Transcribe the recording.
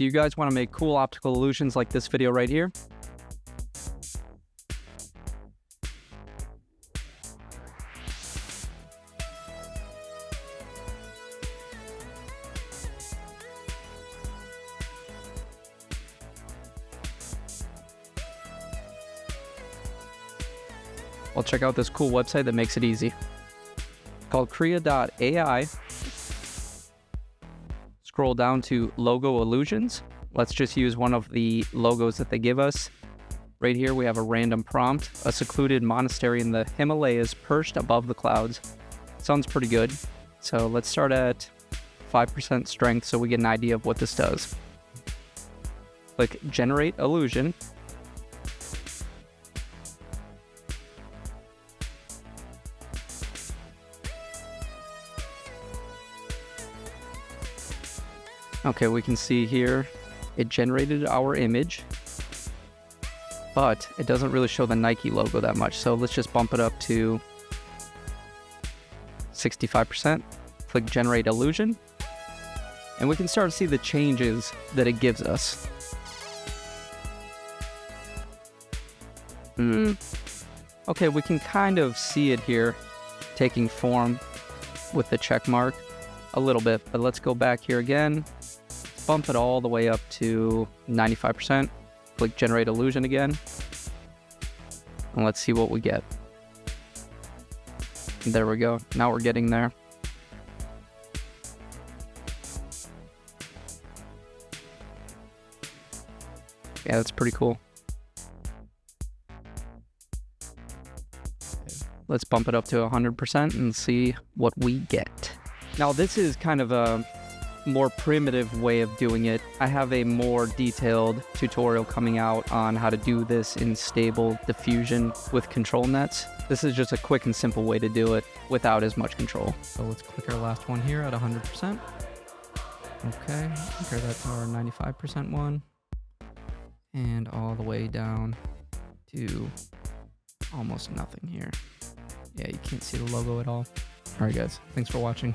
Do you guys want to make cool optical illusions like this video right here? Well, check out this cool website that makes it easy. It's called krea.ai. Scroll down to logo illusions. Let's just use one of the logos that they give us. Right here we have a random prompt, a secluded monastery in the Himalayas perched above the clouds. Sounds pretty good. So let's start at 5% strength so we get an idea of what this does. Click generate illusion. Okay, we can see here it generated our image, but it doesn't really show the Nike logo that much. So let's just bump it up to 65%. Click generate illusion, and we can start to see the changes that it gives us. Okay, we can kind of see it here taking form with the check mark a little bit, but let's go back here again. Bump it all the way up to 95%. Click generate illusion again. And let's see what we get. There we go. Now we're getting there. Yeah, that's pretty cool. Let's bump it up to 100% and see what we get. Now this is kind of a more primitive way of doing it. I have a more detailed tutorial coming out on how to do this in stable diffusion with control nets. This is just a quick and simple way to do it without as much control. So let's click our last one here at 100%. Okay, compare that to our 95% one. And all the way down to almost nothing here. Yeah, you can't see the logo at all. All right, guys, thanks for watching.